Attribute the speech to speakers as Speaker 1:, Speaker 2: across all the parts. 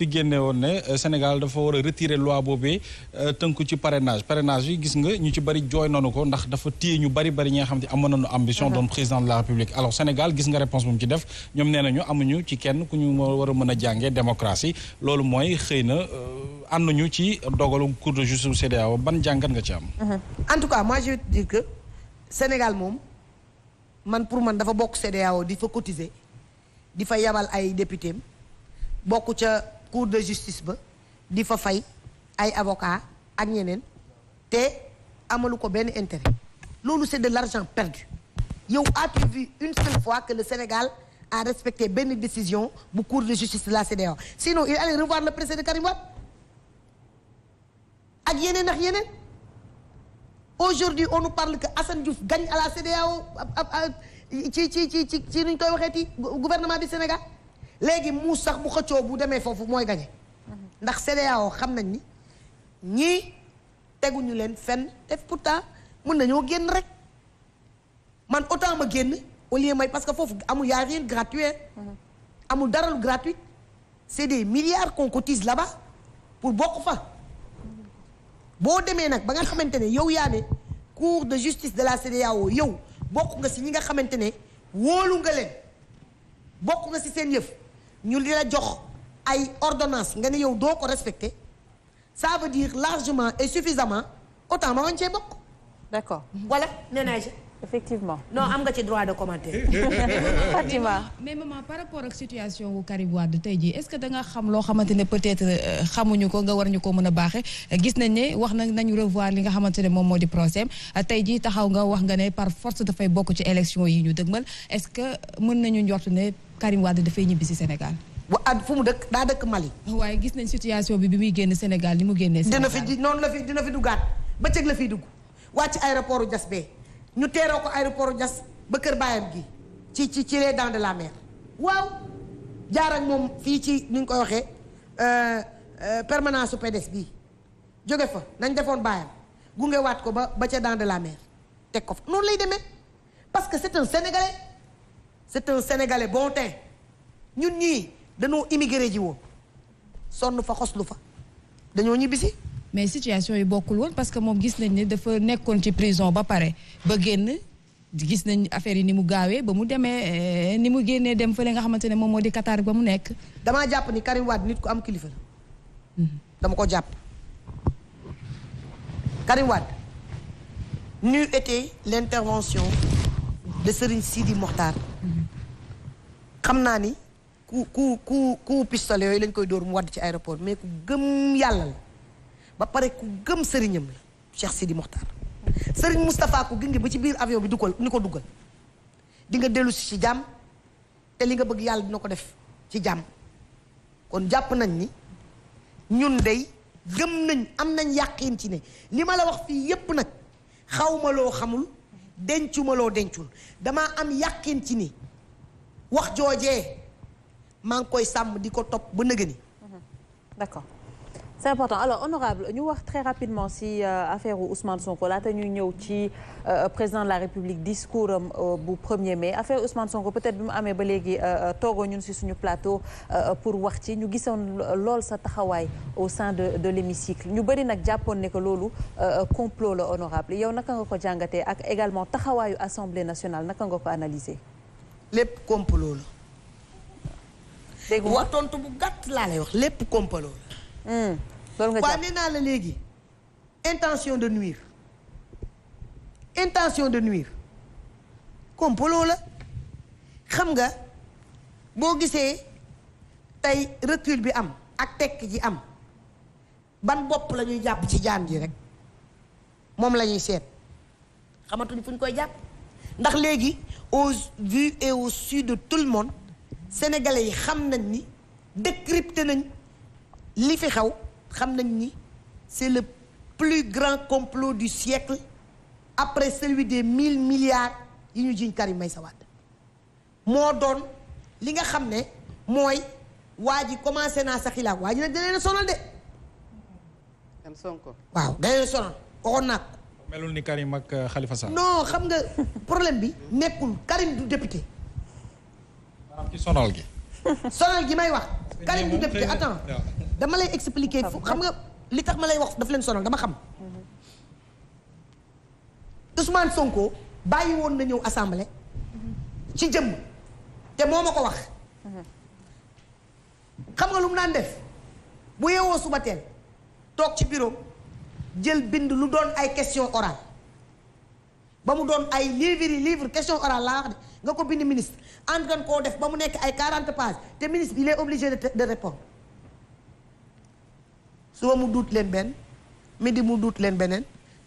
Speaker 1: fi génne woon ne Sénégal dafa war a retirer loi boobee tënku ci parrainage yi gis nga ñu ci bari jooy nanu ko ndax dafa téye ñu bari ñi nga xam ne amoon nañu ambition doon président de la République. alors Sénégal gis nga réponse bu mu ci def ñoom nee nañu amuñu ci kenn ku ñu war a mën a jàngee démocratie loolu mooy xëy na ànduñu ci dogalu Cour de justice bu CEDEAO ban jàngat nga ci am.
Speaker 2: en tout cas moi je veux dire que Sénégal moom pour man dafa bokk CEDEAO di fa cotiser di fa yabal ay député bokk ca Cour de justice ba di fa fay ay avocat ak ñeneen te amalu ko benn intérêt loolu c'est de l'argent perdu. yow as-tu vu une seule fois que le Sénégal a respecté benn décision bu Cour de justice de la CEDEAO sinon il allait revoir le procès de Karim Wade ak yeneen ak yeneen. Aujourd'hui on nous parle que Assane Diouf gagne à la CEDEAO ci nuñ koy waxeeti gouvernement du Sénégal léegi mu sax bu xëccoo bu demee foofu mooy gañe ndax CEDEAO xam nañ ni ñii teguñu leen fenn te pourtant mën nañoo génn rek man autant ma génn au lieu may parce que foofu amul y a rien gratuit amul dara lu gratuit c'est des milliards qu'on cotise là-bas pour bokk fa boo demee nag ba nga xamante ne yow yaa ne Cour de justice de la CEDEAO yow bokk nga si ñi nga xamante ne wóolu nga leen bokk nga si seen yëf ñu li la jox ay ordonnance nga ne yow doo ko respecter ça veut dire largement et suffisamment autant ma wañ cee bokk.
Speaker 3: d'accord
Speaker 2: voilà nee naa
Speaker 3: effectivement
Speaker 2: non am nga ci droit de commenter.
Speaker 3: Fatima
Speaker 4: mais maman par rapport ak situation wu Karim Wade tey jii est-ce que da nga xam loo xamante ne peut-être xamuñu ko nga war ñu ko mën a baaxee gis nañ ne wax nañu revoir li nga xamante ne moom moo di procès tey jii taxaw nga wax nga ne par force dafay bokk ci élection yi ñu dëgmal est-ce que mën nañu njort ne Karim Wade dafay ñibbi si Sénégal.
Speaker 2: fu mu dëkk daa dëkk Mali.
Speaker 4: waaye gis nañ situation bi muy génn Sénégal ni mu génnee. Sénégal
Speaker 2: dina fi duggaat bëccëg la fiy dugg wàcc aéroport Diass bee ñu teeroo ko aéroport Diass ba kër baayam gi ci les dents de la mer waaw jaar ak moom fii ci ni ñu koy waxee permanence su PDS bii jóge fa nañ defoon baayam gungewaat ko ba ca dents de la mer teg ko fa noonu lay demee parce que c'est un sénégalais bon teint ñun ñii dañoo immigré ji woon sonn fa xoslu fa dañoo ñibbisi.
Speaker 4: mais situation yi bokkul woon parce que moom gis nañ ne dafa nekkoon ci prison ba pare ba génn gis nañ affaire yi ni mu gaawee ba mu demee ni mu génnee dem fële nga xamante ne moom moo di Qatar ba mu nekk.
Speaker 2: damaa jàpp ni Karim Wade nit ku am kilifa la. dama ko jàpp. Karim Wade n'eût été l'intervention de Serigne Sidi Mokhtar. xam naa ni ku pistolet yooyu lañ koy dóor mu wadd ci aéroport mais ku gëm yàlla la. ba pare ku gëm sëriñam la Cheikh Sidi Mokhtar sëriñ Moustapha ku gunge ba ci biir avion bi dugal ni ko dugal di nga dellu si ci jàmm te li nga bëgg yàlla dina ko def ci jàmm kon jàpp nañ ni ñun dey gëm nañ am nañ yàqiin ci ne li ma la wax fii yépp nag xawma loo xamul dencuma loo dencul damaa am yàqiin ci ni wax joojee maa ngi koy sàmm di ko topp ba nëgëni.
Speaker 3: d'accord. C'est important alors honorable ñu wax très rapidement si affaire Ousmane Sonko laata ñuy ñëw ci président de la République discours am bu 1er mai affaire Ousmane Sonko peut-être bi mu amee ba léegi toogoo ñun si suñu plateau pour wax ci ñu gisoon lool sa taxawaay au sein de l'hémicycle ñu bëri nag jàppoon ne que loolu complot la honorable yow naka nga ko jàngatee ak également taxawaayu Assemblée nationale naka nga ko analyser.
Speaker 2: lépp complot la.
Speaker 3: dégg nga
Speaker 2: wax tontu bu gàtt laa lay wax lépp complot la.
Speaker 3: loolu nga
Speaker 2: nee naa la léegi intention de nuire complot la xam nga boo gisee tey recul bi am ak tekk ji am ban bopp la ñuy jàpp ci jaan ji rek moom la ñuy seet xamatuñ fu ñu koy jàpp ndax léegi au vu et au su de tout le monde sénégalais yi xam nañ ni décrypté nañ li fi xew xam nañ ni c'est le plus grand complot du siècle après celui des 1000 milliards yi ñu jiñ Karim Meïssa Wade moo doon li nga xam ne mooy waa ji commencé naa sa xilaaf waa ji nag da leen a sonal de.
Speaker 5: kan Sonko.
Speaker 2: waaw da leen a sonal waxoon naa ko.
Speaker 1: melul ni Karim ak Khalifa Sall.
Speaker 2: non xam nga problème bi nekkul Karim du député.
Speaker 1: maanaam ci sonal gi.
Speaker 2: sonal gi may wax Karim du député attends dama lay expliquer fu xam nga li tax ma lay wax daf leen sonal dama xam. Ousmane Sonko bàyyi woon na ñëw assemblée. ci jëmm te moo ma ko wax. xam nga lu mu daan def bu yeewoo suba teel toog ci bureau jël bind lu doon ay question orale ba mu doon ay livre question orale laa wax de nga ko bind ministre ànd kan koo def ba mu nekk ay 40 pages te ministre il est obligé de répondre suba mu duut leen benn midi mu duut leen beneen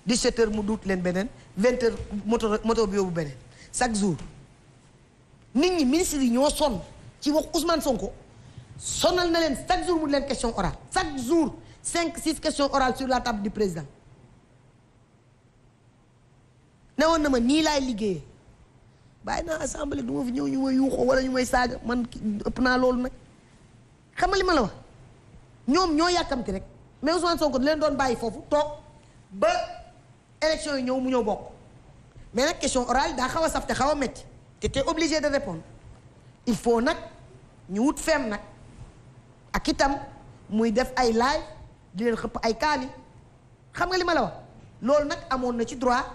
Speaker 2: 17h mu duut leen beneen 20h moto bi yóbbu beneen chaque jour nit ñi ministre yi ñoo sonn ci wax Ousmane Sonko sonal na leen chaque jour mu leen question orale chaque jour 5-6 questions orales sur la table du président ne woon na ma nii laay liggéeyee bàyyi naa assemblée du ma fi ñëw ñu may yuuxoo wala ñu may saaga man ëpp naa loolu nag xam nga li ma la wax ñoom ñoo yàkkamti rek mais Ousmane Sonko di leen doon bàyyi foofu toog ba élection yi ñëw mu ñëw bokk mais nag question orale daa xaw a saf te xaw a métti te t'es obligé de répondre il faut nag ñu wut fem nag ak itam muy def ay live di leen xëpp ay kaani xam nga li ma la wax loolu nag amoon na ci droit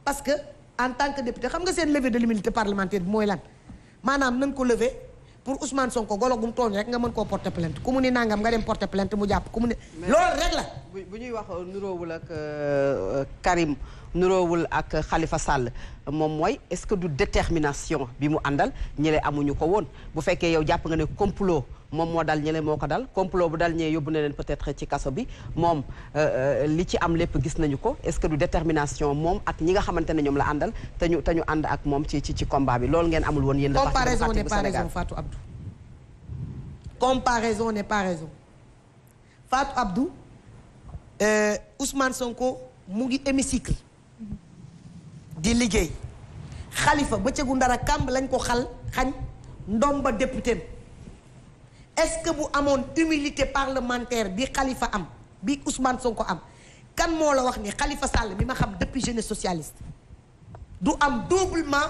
Speaker 2: parce que en tant que député xam nga seen levée de l'immunité parlementaire bi mooy lan maanaam nañ ko lever pour Ousmane Sonko golo gum tooñ rek nga mën koo porter plainte ku mu ni nangam nga dem porter plainte mu jàpp ku mu ne loolu rek la
Speaker 5: bu ñuy wax nuroowul ak Karim nuroowul ak Khalifa Sall moom mooy est-ce que du détermination bi mu àndal ñële amuñu ko woon bu fekkee yow jàpp nga ne complot moom moo dal ñële moo ko dal complot bu dal ñee yóbbu na leen peut-être ci kaso bi moom li ci am lépp gis nañu ko est-ce que du détermination moom ak ñi nga xamante ne ñoom la àndal te ñu ànd ak moom ci combat bi loolu ngeen amul woon yéen
Speaker 2: comparaison n'est pas raison Fatou Abdou comparaison n'est pas raison Fatou Abdou Ousmane Sonko mu ngi hémicycle di liggéey Khalifa bëccëgu ndara kàmb lañ ko xañ ndomba député est-ce que bu amoon humilité parlementaire bi Khalifa am bi Ousmane Sonko am kan moo la wax ni Khalifa Sall bi ma xam depuis jeunesse socialiste du am doublement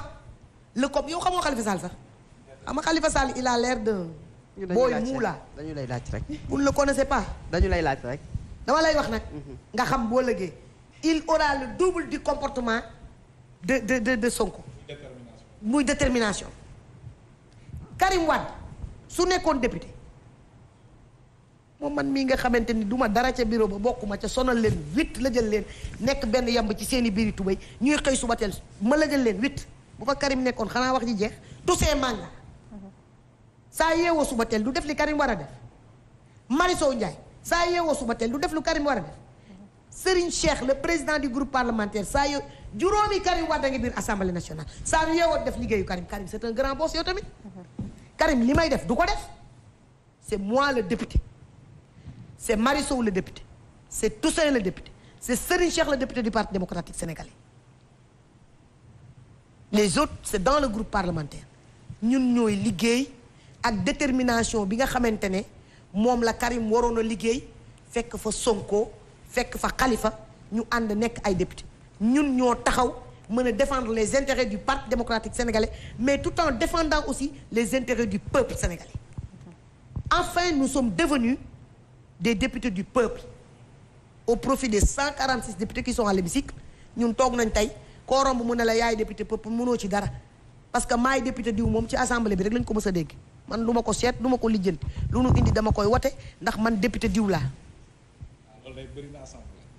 Speaker 2: le comme yow xamoo Khalifa Sall sax xam nga Khalifa Sall il a l'air de booy muula
Speaker 5: dañu lay laaj rek
Speaker 2: vous ne le connaissez pas
Speaker 5: dañu lay laaj rek
Speaker 2: dama lay wax nag nga xam boo lëgee il aura le double du comportement de Sonko muy détermination Karim Wade su nekkoon député moom man mii nga xamante ni duma dara ca bureau ba bokkuma ca sonal leen 8 la jël leen nekk benn yamb ci seeni biiri tubéy ñuy xëy suba teel ma la jël leen 8 bu fa Karim nekkoon xanaa wax ji jeex tusee manga saa yeewoo suba teel du def li Karim war a def Marisow Ndiaye saa yeewoo suba teel du def lu Karim war a def Serigne Cheikh le président du groupe parlementaire saa yoo juróomi Karim Wade nga biir assemblée nationale saa yu yeewoo def liggéeyu Karim c'est un grand boss yow tamit Karim li may def du ko def c'est moi le député c'est Marisow le député c'est Toussaint le député c'est Serigne Cheikh le député du Parti démocratique sénégalais les autres c'est dans le groupe parlementaire ñun ñooy liggéey ak détermination bi nga xamante ne moom la Karim waroon a liggéey fekk fa Sonko fekk fa Khalifa ñu ànd nekk ay député ñun ñoo taxaw mën a défendre les intérêts du Parti démocratique sénégalais mais tout en défendant aussi les intérêts du peuple sénégalais enfin nous sommes devenus des députés du peuple au profit des 146 députés qui sont à l'hémicycle ñun toog nañ tey koo romb mu ne la yaay député peuple mënoo ci dara parce que maay député diw moom ci assemblée bi rek lañ ko mës a dégg man du ma ko seet du ma ko lijjanti lu nu indi dama koy wote ndax man député diw laa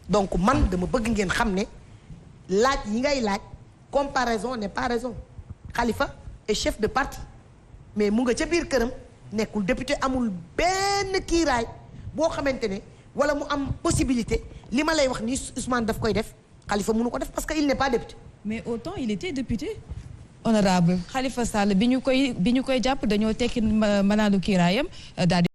Speaker 2: donc man dama bëgg ngeen xam ne laaj yi ngay laaj comparaison n'est pas raison Khalifa est chef de parti mais mu nga ca biir këram nekkul député amul benn kiiraay boo xamante ne wala mu am possibilité li ma lay wax ni Ousmane daf koy def Khalifa mënu ko def parce que il n'est pas député
Speaker 4: mais autant il était député honorable Khalifa Sall bi ñu koy jàpp dañoo tekki manaanu kiiraayam daal